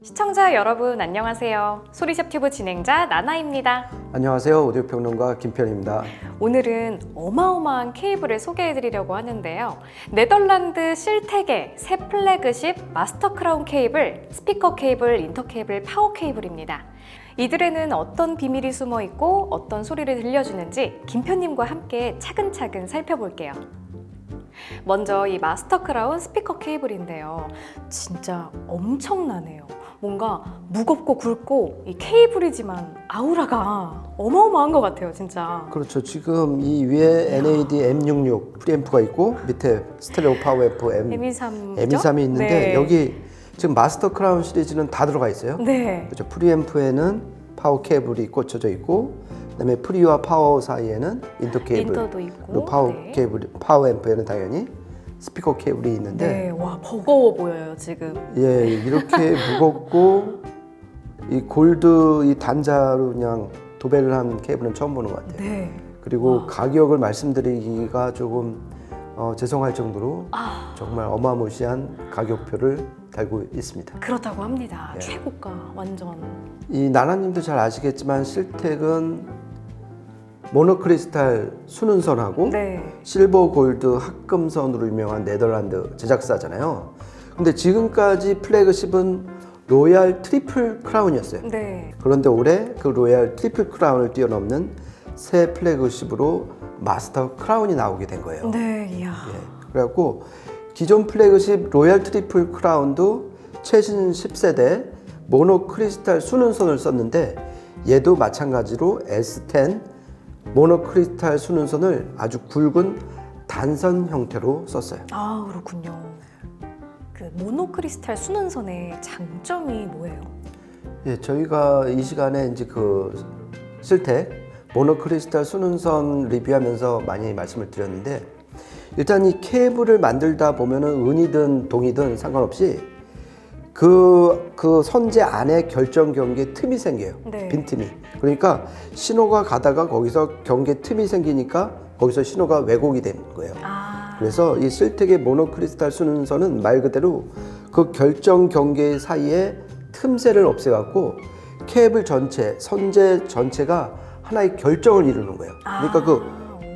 시청자 여러분 안녕하세요. 소리샵 튜브 진행자 나나입니다. 안녕하세요. 오디오평론가 김편입니다. 오늘은 어마어마한 케이블을 소개해드리려고 하는데요. 네덜란드 실텍의 새 플래그십 마스터 크라운 케이블, 스피커 케이블, 인터 케이블, 파워 케이블입니다. 이들에는 어떤 비밀이 숨어 있고 어떤 소리를 들려주는지 김편님과 함께 차근차근 살펴볼게요. 먼저 이 마스터 크라운 스피커 케이블인데요. 진짜 엄청나네요. 뭔가 무겁고 굵고 이 케이블이지만 아우라가 어마어마한 것 같아요, 진짜. 그렇죠. 지금 이 위에 NAD M66 프리앰프가 있고 밑에 스테레오 파워 앰프 M23이 있는데 네. 여기 지금 마스터 크라운 시리즈는 다 들어가 있어요. 네. 그렇죠. 프리앰프에는 파워 케이블이 꽂혀져 있고 그다음에 프리와 파워 사이에는 인터 케이블, 인터도 있고, 그리고 파워 네. 케이블, 파워 앰프에는 당연히 스피커 케이블이 있는데 네, 와 버거워 보여요 지금. 예, 이렇게 무겁고 이 골드 이 단자로 그냥 도배를 한 케이블은 처음 보는 것 같아요. 네. 그리고 가격을 말씀드리기가 조금 죄송할 정도로 정말 어마무시한 가격표를 달고 있습니다. 그렇다고 합니다. 예. 최고가 완전. 이 나나님도 잘 아시겠지만 실텍은 모노크리스탈 순은선하고 네. 실버 골드 합금선으로 유명한 네덜란드 제작사잖아요. 근데 지금까지 플래그십은 로얄 트리플 크라운이었어요. 네. 그런데 올해 그 로얄 트리플 크라운을 뛰어넘는 새 플래그십으로 마스터 크라운이 나오게 된 거예요. 네, 이야. 예, 그래갖고 기존 플래그십 로얄 트리플 크라운도 최신 10세대 모노크리스탈 순은선을 썼는데 얘도 마찬가지로 S10 모노크리스탈 순은선을 아주 굵은 단선 형태로 썼어요. 아, 그렇군요. 그 모노크리스탈 순원선의 장점이 뭐예요? 예, 저희가 이 시간에 이제 그 실텍 모노크리스탈 순은선 리뷰하면서 많이 말씀을 드렸는데 일단 이 케이블을 만들다 보면은 은이든 동이든 상관없이 그 선재 안에 결정 경계 틈이 생겨요. 네. 빈틈이. 그러니까 신호가 가다가 거기서 경계 틈이 생기니까 거기서 신호가 왜곡이 되는 거예요. 그래서 이 실텍의 모노크리스탈 순은선은 말 그대로 그 결정 경계 사이에 틈새를 없애갖고 케이블 전체, 선재 전체가 하나의 결정을 이루는 거예요. 그러니까 그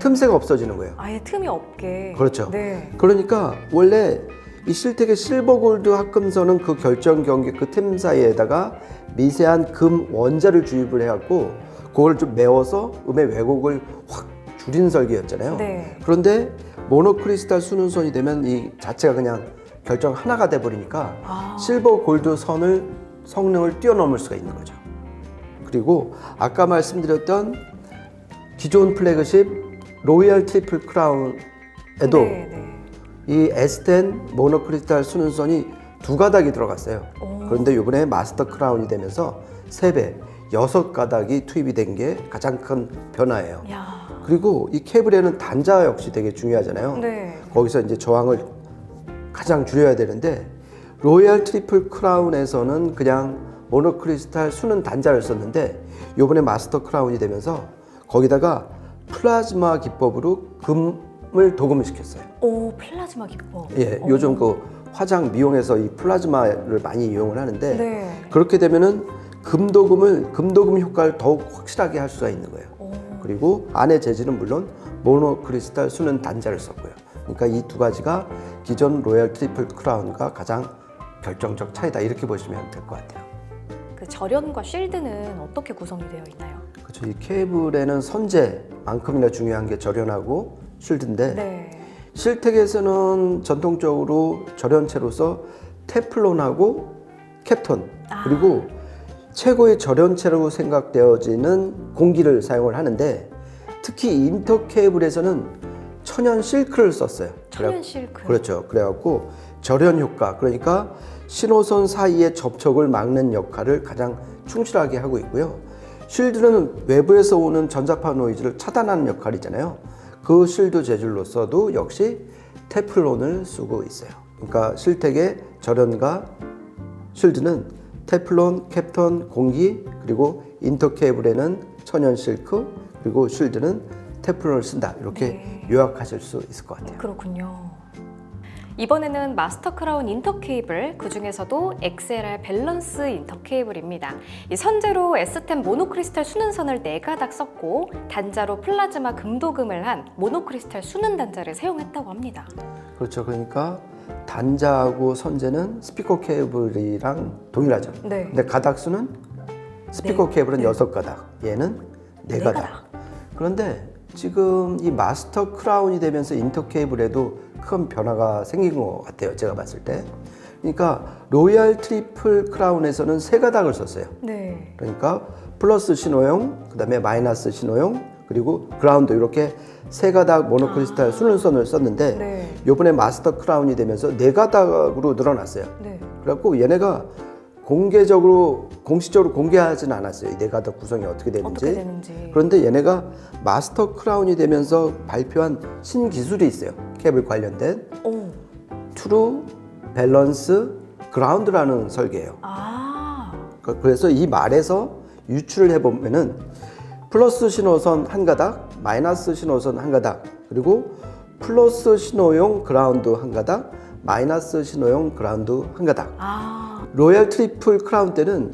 틈새가 없어지는 거예요. 아예 틈이 없게. 그렇죠. 네. 그러니까 원래 이 실텍의 실버 골드 합금선은 그 결정 경계 그 틈 사이에다가 미세한 금 원자를 주입을 해갖고 그걸 좀 메워서 음의 왜곡을 확 줄인 설계였잖아요. 네. 그런데 모노크리스탈 순은선이 되면 이 자체가 그냥 결정 하나가 돼버리니까 실버 골드 선을 성능을 뛰어넘을 수가 있는 거죠. 그리고 아까 말씀드렸던 기존 플래그십 로얄 트리플 크라운에도 네, 네. 이 S10 모노크리스탈 순은선이 두 가닥이 들어갔어요. 그런데 이번에 마스터 크라운이 되면서 3배, 6가닥이 투입이 된 게 가장 큰 변화예요. 야. 그리고 이 케이블에는 단자 역시 되게 중요하잖아요. 네. 거기서 이제 저항을 가장 줄여야 되는데 로얄 트리플 크라운에서는 그냥 모노크리스탈 순은 단자를 썼는데 이번에 마스터 크라운이 되면서 거기다가 플라즈마 기법으로 금을 도금을 시켰어요. 오, 플라즈마 기법. 예, 요즘 그 화장 미용에서 이 플라즈마를 많이 이용을 하는데 네. 그렇게 되면은 금도금 효과를 더욱 확실하게 할 수가 있는 거예요. 그리고 안에 재질은 물론 모노크리스탈 순은 단자를 썼고요. 그러니까 이 두 가지가 기존 로얄 트리플 크라운과 가장 결정적 차이다 이렇게 보시면 될 것 같아요. 그 절연과 쉴드는 어떻게 구성이 되어 있나요? 그렇죠. 이 케이블에는 선재만큼이나 중요한 게 절연하고 쉴드인데 네. 실텍에서는 전통적으로 절연체로서 테플론하고 캡톤 그리고 최고의 절연체로 생각되어지는 공기를 사용을 하는데 특히 인터 케이블에서는 천연 실크를 썼어요. 천연 실크. 그렇죠. 그래갖고 절연 효과 그러니까 신호선 사이의 접촉을 막는 역할을 가장 충실하게 하고 있고요. 쉴드는 외부에서 오는 전자파 노이즈를 차단하는 역할이잖아요. 그 쉴드 재질로서도 역시 테플론을 쓰고 있어요. 그러니까 실텍의 절연과 쉴드는 테플론, 캡톤, 공기 그리고 인터 케이블에는 천연 실크 그리고 쉴드는 테플론을 쓴다 이렇게 요약하실 수 있을 것 같아요. 그렇군요. 이번에는 마스터 크라운 인터 케이블, 그 중에서도 XLR 밸런스 인터 케이블입니다. 이 선제로 S10 모노크리스탈 수능선을 4가닥 썼고 단자로 플라즈마 금도금을 한 모노크리스탈 수능 단자를 사용했다고 합니다. 그렇죠. 그러니까 단자하고 선재는 스피커 케이블이랑 동일하죠. 네. 근데 가닥수는 스피커 네. 케이블은 네. 6가닥, 얘는 4가닥. 가닥. 그런데 지금 이 마스터 크라운이 되면서 인터 케이블에도 큰 변화가 생긴 것 같아요. 제가 봤을 때. 그러니까 로얄 트리플 크라운에서는 3가닥을 썼어요. 네. 그러니까 플러스 신호용, 그다음에 마이너스 신호용, 그리고 그라운드 이렇게 3가닥 모노크리스탈 수능선을 썼는데 네. 이번에 마스터 크라운이 되면서 4가닥으로 늘어났어요. 네. 그래갖고 얘네가 공식적으로 공개하지는 않았어요. 이 4가닥 구성이 어떻게 되는지. 그런데 얘네가 마스터 크라운이 되면서 발표한 신기술이 있어요. 케이블 관련된 오. 트루 밸런스 그라운드라는 설계예요. 아. 그래서 이 말에서 유출을 해보면은 플러스 신호선 1가닥, 마이너스 신호선 1가닥, 그리고 플러스 신호용 그라운드 1가닥, 마이너스 신호용 그라운드 1가닥. 아. 로얄 트리플 크라운 때는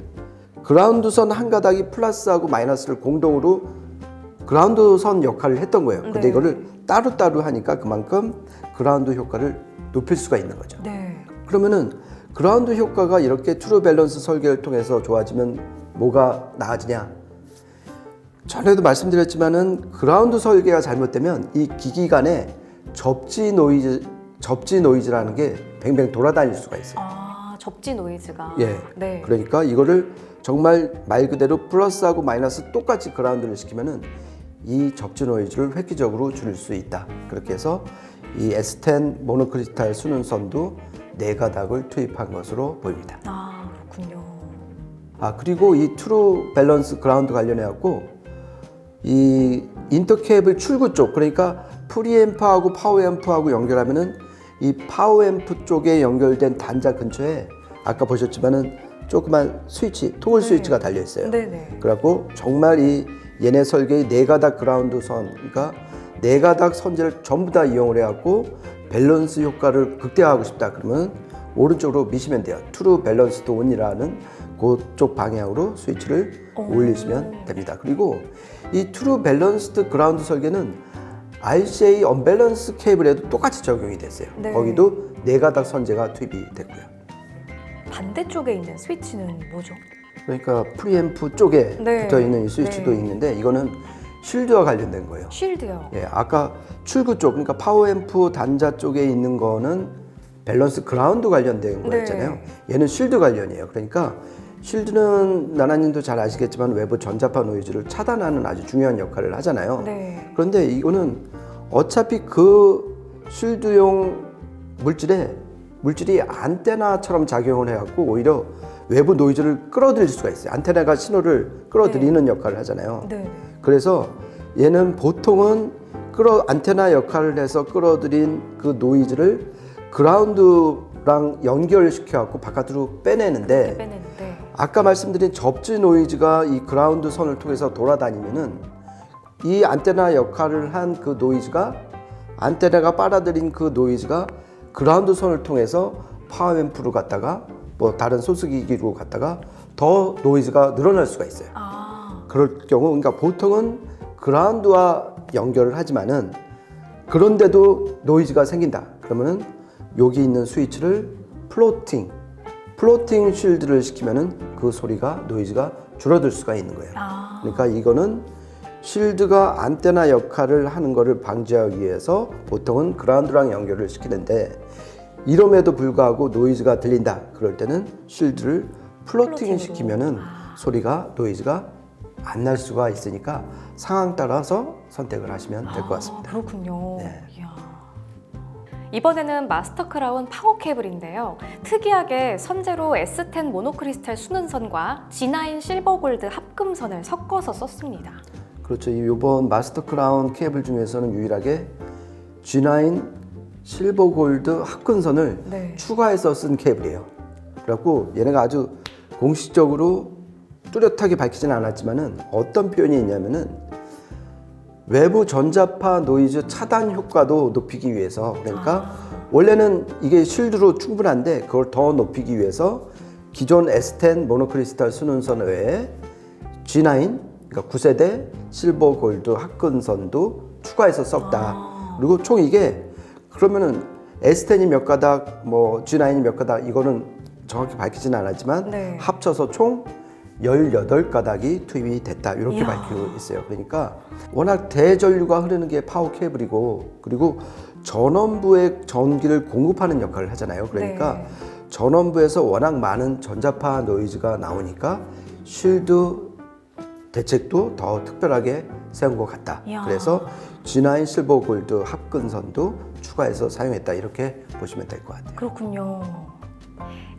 그라운드선 1가닥이 플러스하고 마이너스를 공동으로 그라운드선 역할을 했던 거예요. 근데 네. 이거를 따로따로 하니까 그만큼 그라운드 효과를 높일 수가 있는 거죠. 네. 그러면은 그라운드 효과가 이렇게 트루 밸런스 설계를 통해서 좋아지면 뭐가 나아지냐? 전에도 말씀드렸지만은 그라운드 설계가 잘못되면 이 기기 간에 접지 노이즈라는 게 뱅뱅 돌아다닐 수가 있어요. 아, 접지 노이즈가. 예. 네. 그러니까 이거를 정말 말 그대로 플러스하고 마이너스 똑같이 그라운드를 시키면은 이 접지 노이즈를 획기적으로 줄일 수 있다. 그렇게 해서 이 S10 모노크리스탈 수능선도 4가닥을 투입한 것으로 보입니다. 아, 그렇군요. 그리고 이 트루 밸런스 그라운드 관련해 갖고 이 인터 케이블 출구 쪽, 그러니까 프리앰프하고 파워앰프하고 연결하면은 이 파워앰프 쪽에 연결된 단자 근처에 아까 보셨지만은 조그만 스위치, 토글 네. 스위치가 달려 있어요. 네네. 그래갖고 정말 이 얘네 설계의 4가닥 그라운드 선, 그러니까 4가닥 선재를 전부 다 이용을 해갖고 밸런스 효과를 극대화하고 싶다 그러면 오른쪽으로 미시면 돼요. 트루 밸런스드 온이라는 그쪽 방향으로 스위치를 올리시면 됩니다. 그리고 이 트루 밸런스드 그라운드 설계는 RCA 언밸런스 케이블에도 똑같이 적용이 됐어요. 네. 거기도 4가닥 선재가 투입이 됐고요. 반대쪽에 있는 스위치는 뭐죠? 그러니까 프리앰프 쪽에 네. 붙어 있는 이 스위치도 네. 있는데 이거는 쉴드와 관련된 거예요. 쉴드요. 예, 아까 출구 쪽, 그러니까 파워앰프 단자 쪽에 있는 거는 밸런스 그라운드 관련된 네. 거였잖아요. 얘는 쉴드 관련이에요. 그러니까 쉴드는 나나님도 잘 아시겠지만 외부 전자파 노이즈를 차단하는 아주 중요한 역할을 하잖아요. 네. 그런데 이거는 어차피 그 쉴드용 물질이 안테나처럼 작용을 해갖고 오히려 외부 노이즈를 끌어들일 수가 있어요. 안테나가 신호를 끌어들이는 역할을 하잖아요. 네. 그래서 얘는 보통은 안테나 역할을 해서 끌어들인 그 노이즈를 그라운드랑 연결시켜 갖고 바깥으로 빼내는데 빼내는데. 아까 말씀드린 접지 노이즈가 이 그라운드 선을 통해서 돌아다니면은 이 안테나 역할을 한 그 노이즈가 안테나가 빨아들인 그 노이즈가 그라운드 선을 통해서 파워앰프로 갔다가 뭐 다른 소스기기로 갔다가 더 노이즈가 늘어날 수가 있어요. 아. 그럴 경우 그러니까 보통은 그라운드와 연결을 하지만은 그런데도 노이즈가 생긴다. 그러면은 여기 있는 스위치를 플로팅 쉴드를 시키면은 그 소리가 노이즈가 줄어들 수가 있는 거예요. 아. 그러니까 이거는 쉴드가 안테나 역할을 하는 것을 방지하기 위해서 보통은 그라운드랑 연결을 시키는데 이럼에도 불구하고 노이즈가 들린다. 그럴 때는 쉴드를 플로팅 시키면은 노이즈가 안 날 수가 있으니까 상황 따라서 선택을 하시면 될 것 같습니다. 그렇군요. 네. 이야. 이번에는 마스터 크라운 파워 케이블인데요. 특이하게 선제로 S10 모노크리스탈 수능선과 G9 실버 골드 합금선을 섞어서 썼습니다. 그렇죠. 이번 마스터 크라운 케이블 중에서는 유일하게 G9 실버 골드 합금선을 네. 추가해서 쓴 케이블이에요. 그래갖고 얘네가 아주 공식적으로 뚜렷하게 밝히지는 않았지만은 어떤 표현이 있냐면은 외부 전자파 노이즈 차단 효과도 높이기 위해서 그러니까 원래는 이게 실드로 충분한데 그걸 더 높이기 위해서 기존 S10 모노크리스탈 순은선 외에 G9, 그러니까 9세대 실버 골드 합금선도 추가해서 썼다. 그리고 총 이게 그러면은 S10이 몇 가닥, 뭐 G9이 몇 가닥 이거는 정확히 밝히지는 않았지만 네. 합쳐서 총 18가닥이 투입이 됐다 이렇게 이야. 밝히고 있어요. 그러니까 워낙 대전류가 흐르는 게 파워 케이블이고 그리고 전원부에 전기를 공급하는 역할을 하잖아요. 그러니까 네. 전원부에서 워낙 많은 전자파 노이즈가 나오니까 쉴드 대책도 더 특별하게 세운 것 같다. 이야. 그래서 G9 실버 골드 합금선도 추가해서 사용했다 이렇게 보시면 될 것 같아요. 그렇군요.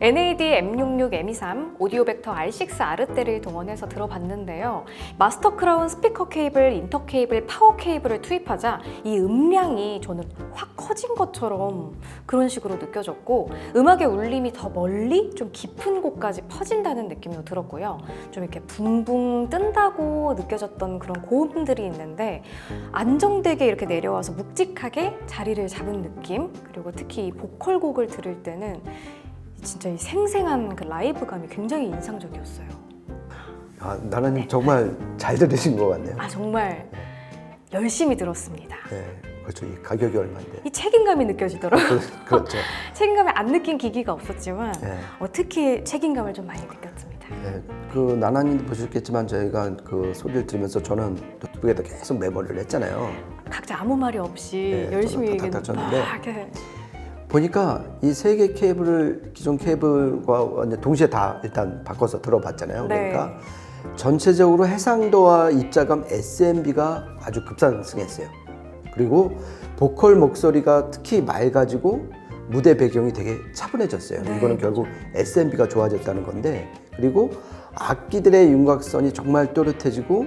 NAD M66, M23, 오디오 벡터 R6 아르떼를 동원해서 들어봤는데요. 마스터 크라운 스피커 케이블, 인터 케이블, 파워 케이블을 투입하자 이 음량이 저는 확 커진 것처럼 그런 식으로 느껴졌고 음악의 울림이 더 멀리 좀 깊은 곳까지 퍼진다는 느낌도 들었고요. 좀 이렇게 붕붕 뜬다고 느껴졌던 그런 고음들이 있는데 안정되게 이렇게 내려와서 묵직하게 자리를 잡은 느낌, 그리고 특히 이 보컬곡을 들을 때는 진짜 이 생생한 그 라이브감이 굉장히 인상적이었어요. 아, 나는 정말 잘 들으신 것 같네요. 아, 정말 열심히 들었습니다. 네, 그렇죠. 이 가격이 얼마인데? 이 책임감이 느껴지더라고요. 그렇죠. 책임감을 안 느낀 기기가 없었지만 네. 특히 책임감을 좀 많이 느꼈습니다. 네, 그 나나님도 보셨겠지만 저희가 그 소리를 들으면서 저는 노트북에다 계속 메모를 했잖아요. 각자 아무 말이 없이 네, 열심히 저는 탁탁 쳤는데 막 이렇게 보니까 이 세 개 케이블을 기존 케이블과 완전 동시에 다 일단 바꿔서 들어봤잖아요. 네. 그러니까 전체적으로 해상도와 입자감 SMB가 아주 급상승했어요. 그리고 보컬 목소리가 특히 맑아지고 무대 배경이 되게 차분해졌어요. 네, 이거는 결국 SMB가 좋아졌다는 건데, 그리고 악기들의 윤곽선이 정말 또렷해지고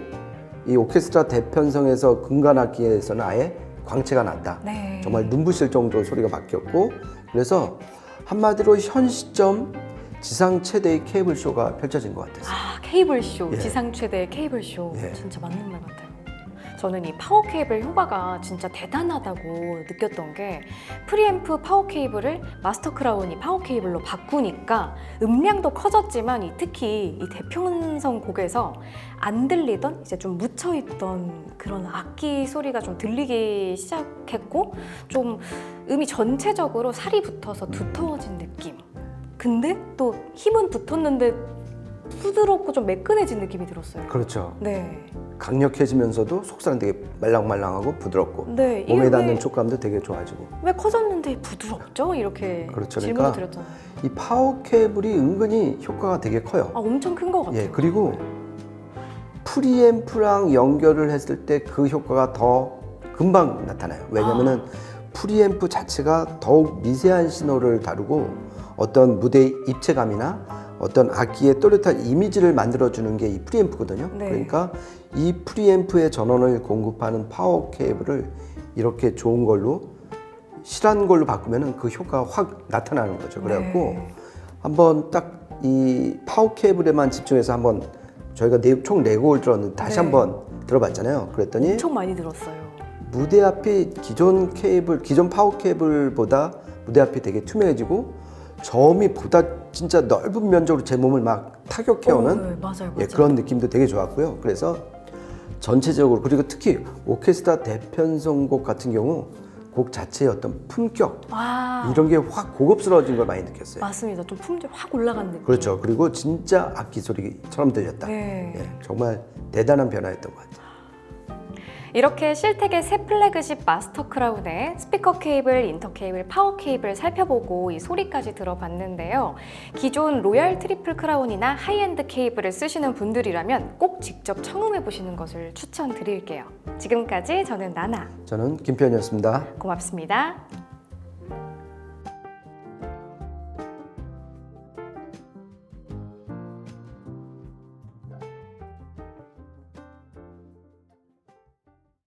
이 오케스트라 대편성에서 금관 악기에서는 아예 광채가 났다. 네. 정말 눈부실 정도로 소리가 바뀌었고, 그래서 한마디로 현 시점 지상 최대의 케이블 쇼가 펼쳐진 것 같았어요. 아, 케이블쇼, 예. 지상 최대의 케이블쇼. 예. 진짜 맞는 말 같아요. 저는 이 파워 케이블 효과가 진짜 대단하다고 느꼈던 게 프리앰프 파워 케이블을 마스터 크라운이 파워 케이블로 바꾸니까 음량도 커졌지만 특히 이 대평선 곡에서 안 들리던 이제 좀 묻혀있던 그런 악기 소리가 좀 들리기 시작했고 좀 음이 전체적으로 살이 붙어서 두터워진 느낌. 근데 또 힘은 붙었는데 부드럽고 좀 매끈해진 느낌이 들었어요. 그렇죠. 네. 강력해지면서도 속살은 되게 말랑말랑하고 부드럽고 네, 이게 몸에 닿는 촉감도 되게 좋아지고. 왜 커졌는데 부드럽죠? 이렇게 그렇죠. 질문을 그러니까 드렸잖아요. 이 파워 케이블이 은근히 효과가 되게 커요. 아, 엄청 큰 것 같아요. 예, 그리고 프리앰프랑 연결을 했을 때 그 효과가 더 금방 나타나요. 왜냐면은 프리앰프 자체가 더욱 미세한 신호를 다루고 어떤 무대의 입체감이나 어떤 악기의 또렷한 이미지를 만들어주는 게 이 프리앰프거든요. 네. 그러니까 이 프리앰프의 전원을 공급하는 파워 케이블을 이렇게 좋은 걸로 실한 걸로 바꾸면은 그 효과가 확 나타나는 거죠. 그래갖고 네. 한번 딱 이 파워 케이블에만 집중해서 한번 저희가 총 4곡을 들었는데 다시 네. 한번 들어봤잖아요. 그랬더니 엄청 많이 들었어요. 무대 앞이 기존 파워 케이블보다 무대 앞이 되게 투명해지고 저음이 보다 진짜 넓은 면적으로 제 몸을 막 타격해오는 네, 맞아요. 예, 그런 느낌도 되게 좋았고요. 그래서 전체적으로, 그리고 특히 오케스트라 대편성곡 같은 경우 곡 자체의 어떤 품격 와, 이런 게 확 고급스러워진 걸 많이 느꼈어요. 맞습니다. 좀 품질 확 올라간 느낌. 그렇죠. 그리고 진짜 악기 소리처럼 들렸다. 네. 예, 정말 대단한 변화였던 것 같아요. 이렇게 실텍의 새 플래그십 마스터 크라운의 스피커 케이블, 인터 케이블, 파워 케이블 살펴보고 이 소리까지 들어봤는데요. 기존 로얄 트리플 크라운이나 하이엔드 케이블을 쓰시는 분들이라면 꼭 직접 청음해 보시는 것을 추천드릴게요. 지금까지 저는 나나. 저는 김편이었습니다. 고맙습니다.